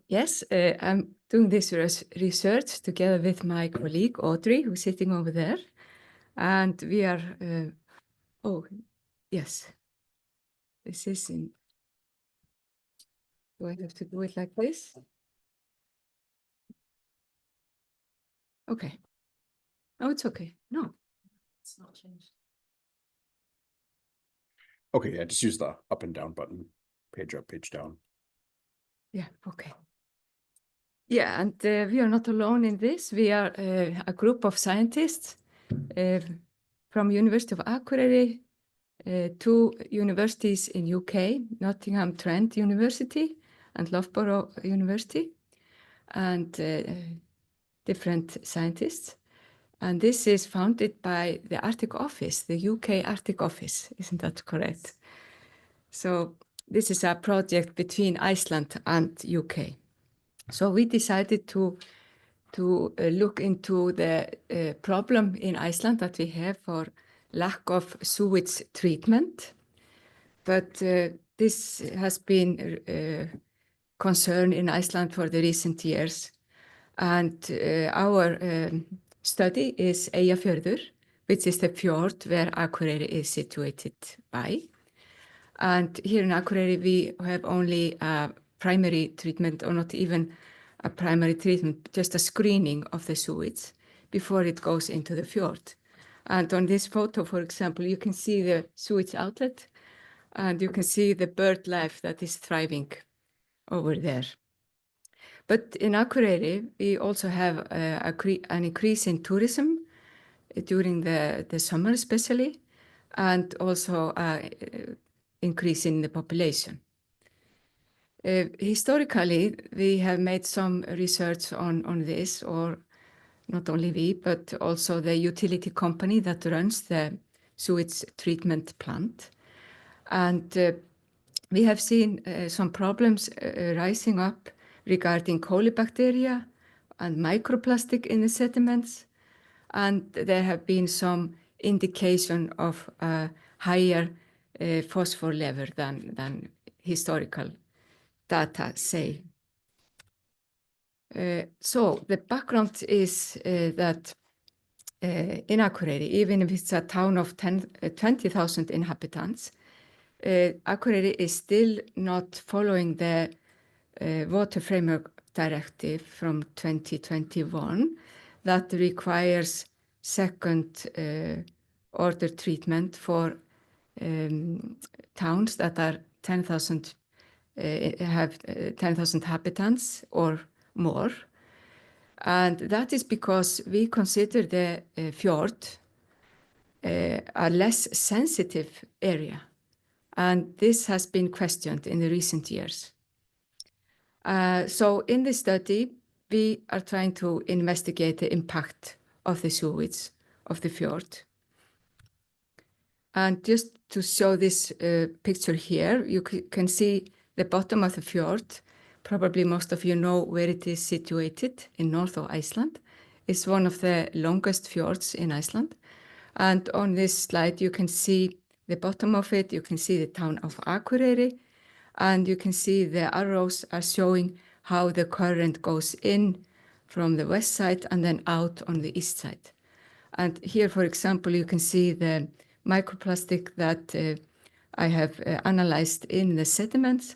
Yes, I'm doing this research together with my colleague Audrey, who's sitting over there. And we are, oh, yes, this is in, do I have to do it like this? Okay. Oh, it's okay. No, it's not changed. Okay, yeah, just use the up and down button, page up, page down. Yeah, okay. Yeah, and we are not alone in this. We are a group of scientists from University of Akureyri, two universities in UK, Nottingham Trent University and Loughborough University, and different scientists. And this is founded by the Arctic Office, the UK Arctic Office, isn't that correct? So this is a project between Iceland and UK. So we decided to look into the problem in Iceland that we have for lack of sewage treatment. But this has been a concern in Iceland for the recent years. And our study is Eyjafjörður, which is the fjord where Akureyri is situated by. And here in Akureyri, we have only a primary treatment, or not even a primary treatment, just a screening of the sewage before it goes into the fjord. And on this photo, for example, you can see the sewage outlet, and you can see the bird life that is thriving over there. But in Akureyri, we also have an increase in tourism during the summer especially, and also increase in the population. Historically, we have made some research on this, or not only we, but also the utility company that runs the sewage treatment plant. And we have seen some problems rising up regarding colibacteria and microplastic in the sediments. And there have been some indication of a higher phosphor level than historical data say. So the background is that in Akureyri, even if it's a town of 20,000 inhabitants, Akureyri is still not following the Water Framework Directive from 2021 that requires second order treatment for towns that are 10,000 have 10,000 inhabitants or more. And that is because we consider the fjord a less sensitive area. And this has been questioned in the recent years. So in this study, we are trying to investigate the impact of the sewage of the fjord. And just to show this picture here, you can see the bottom of the fjord. Probably most of you know where it is situated in north of Iceland. It's one of the longest fjords in Iceland. And on this slide, you can see the bottom of it. You can see the town of Akureyri. And you can see the arrows are showing how the current goes in from the west side and then out on the east side. And here, for example, you can see the microplastic that I have analyzed in the sediments.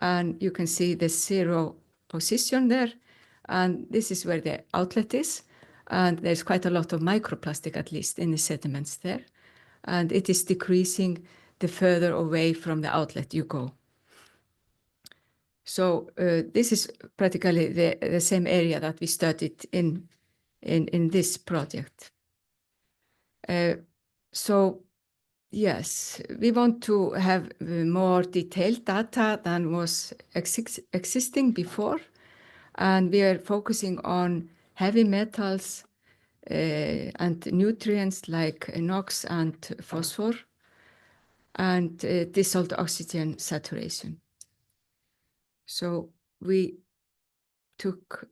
And you can see the zero position there. And this is where the outlet is. And there's quite a lot of microplastic, at least, in the sediments there. And it is decreasing the further away from the outlet you go. So this is practically the same area that we studied in this project. So yes, we want to have more detailed data than was existing before. And we are focusing on heavy metals and nutrients like NOx and phosphor and dissolved oxygen saturation. So we took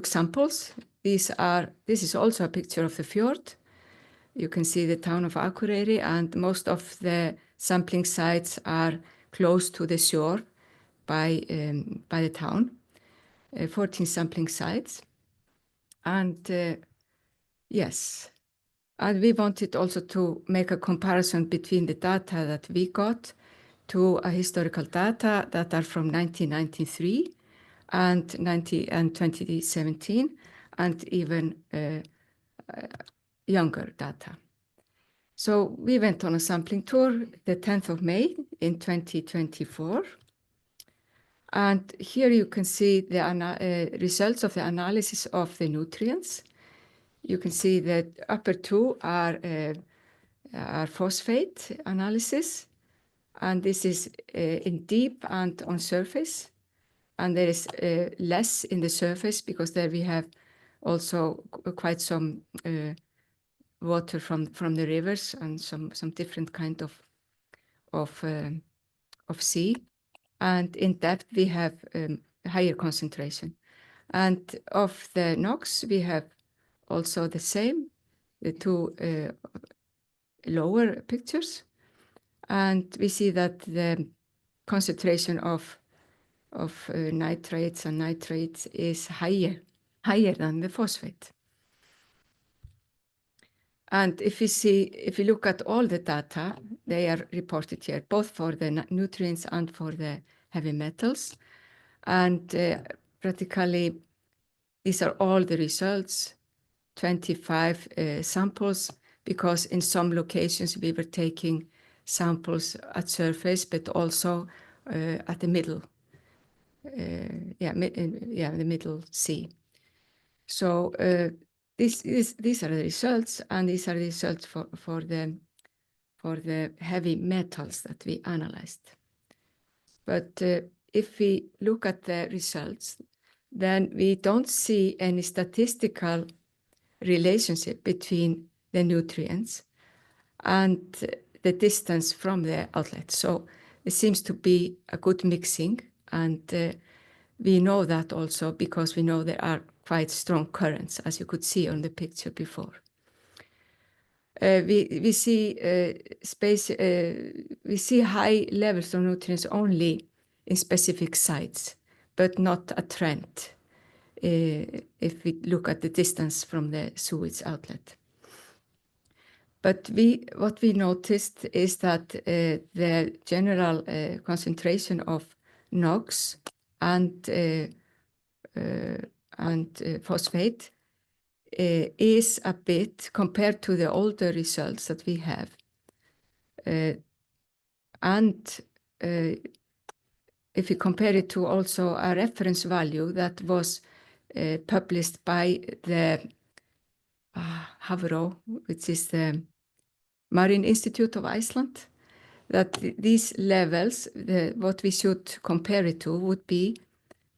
samples. This is also a picture of the fjord. You can see the town of Akureyri, and most of the sampling sites are close to the shore by the town. 14 sampling sites. And yes, and we wanted also to make a comparison between the data that we got to a historical data that are from 1993 and 2017, and even younger data. So we went on a sampling tour the 10th of May in 2024. And here you can see the results of the analysis of the nutrients. You can see that upper two are phosphate analysis, and this is in deep and on surface. And there is less in the surface because there we have also quite some water from the rivers and some different kind of sea. And in depth we have higher concentration. And of the NOx we have also the same, the two lower pictures. And we see that the concentration of nitrates and nitrates is higher than the phosphate. And if you look at all the data, they are reported here, both for the nutrients and for the heavy metals. And practically, these are all the results, 25 samples, because in some locations we were taking samples at surface, but also at the middle, the middle sea. So these are the results, and these are the results for the heavy metals that we analyzed. But if we look at the results, then we don't see any statistical relationship between the nutrients and the distance from the outlet. So it seems to be a good mixing, and we know that also because we know there are quite strong currents, as you could see on the picture before. We see we see high levels of nutrients only in specific sites, but not a trend if we look at the distance from the sewage outlet. But what we noticed is that the general concentration of NOx and phosphate is a bit compared to the older results that we have. If you compare it to also a reference value that was published by the Hafró, which is the Marine Institute of Iceland, that these levels, what we should compare it to would be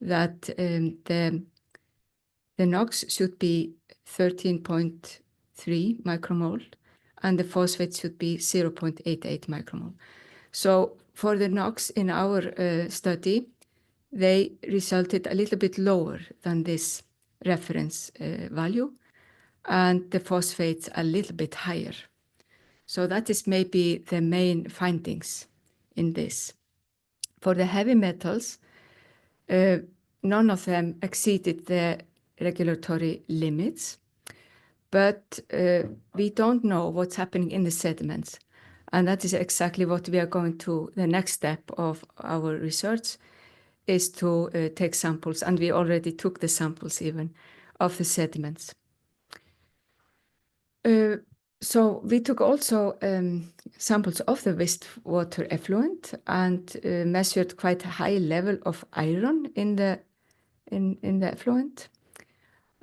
that the NOx should be 13.3 micromole and the phosphate should be 0.88 micromole. So for the NOx in our study, they resulted a little bit lower than this reference value, and the phosphates a little bit higher. So that is maybe the main findings in this. For the heavy metals, none of them exceeded the regulatory limits, but we don't know what's happening in the sediments. And that is exactly what we are going to, the next step of our research is to take samples, and we already took the samples even of the sediments. So we took also samples of the wastewater effluent and measured quite a high level of iron in the effluent.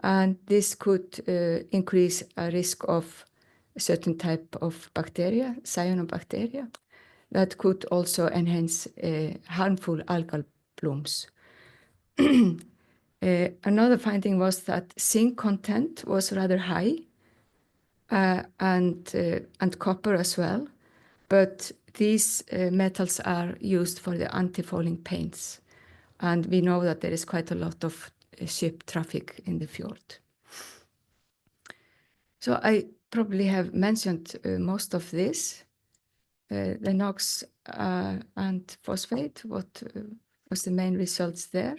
And this could increase a risk of a certain type of bacteria, cyanobacteria, that could also enhance harmful algal blooms. Another finding was that zinc content was rather high, and copper as well, but these metals are used for the anti-fouling paints, and we know that there is quite a lot of ship traffic in the fjord. So I probably have mentioned most of this, the NOx and phosphate, what was the main results there.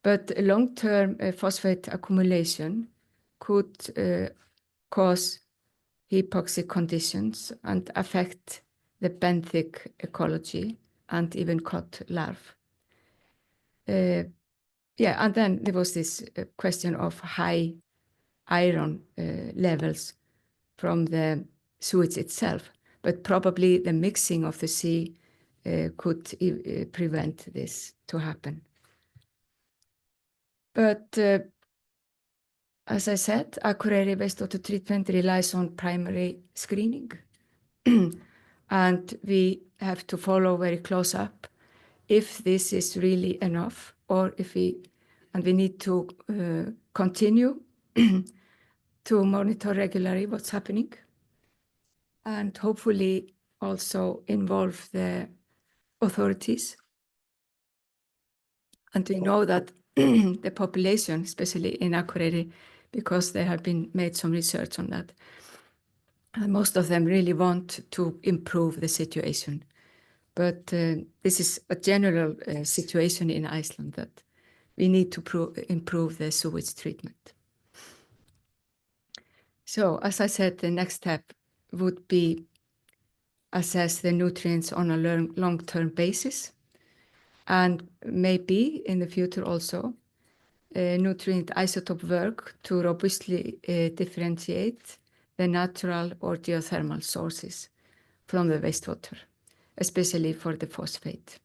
But long-term phosphate accumulation could cause hypoxic conditions and affect the benthic ecology and even cod larvae. Yeah, and then there was this question of high iron levels from the sewage itself, but probably the mixing of the sea could prevent this to happen. But as I said, Akureyri wastewater treatment relies on primary screening. And we have to follow very close up if this is really enough, or if we need to continue to monitor regularly what's happening, and hopefully also involve the authorities. And we know that the population, especially in Akureyri, because there have been made some research on that, and most of them really want to improve the situation. But this is a general situation in Iceland, that we need to improve the sewage treatment. So, as I said, the next step would be assess the nutrients on a long-term basis, and maybe in the future also nutrient isotope work to robustly differentiate the natural or geothermal sources from the wastewater, especially for the phosphate.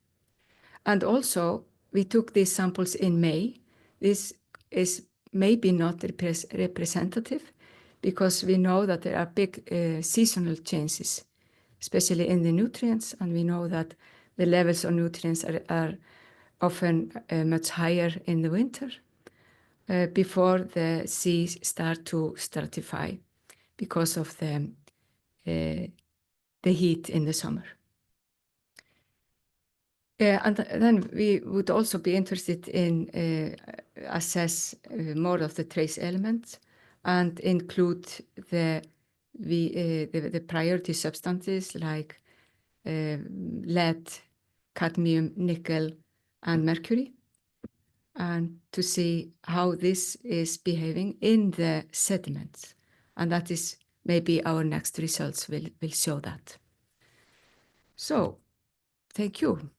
And also, we took these samples in May. This is maybe not representative, because we know that there are big seasonal changes, especially in the nutrients, and we know that the levels of nutrients are often much higher in the winter before the seas start to stratify because of the heat in the summer. And then we would also be interested in assess more of the trace elements and include the priority substances like lead, cadmium, nickel, and mercury, and to see how this is behaving in the sediments. And that is maybe our next results will show that. So, thank you.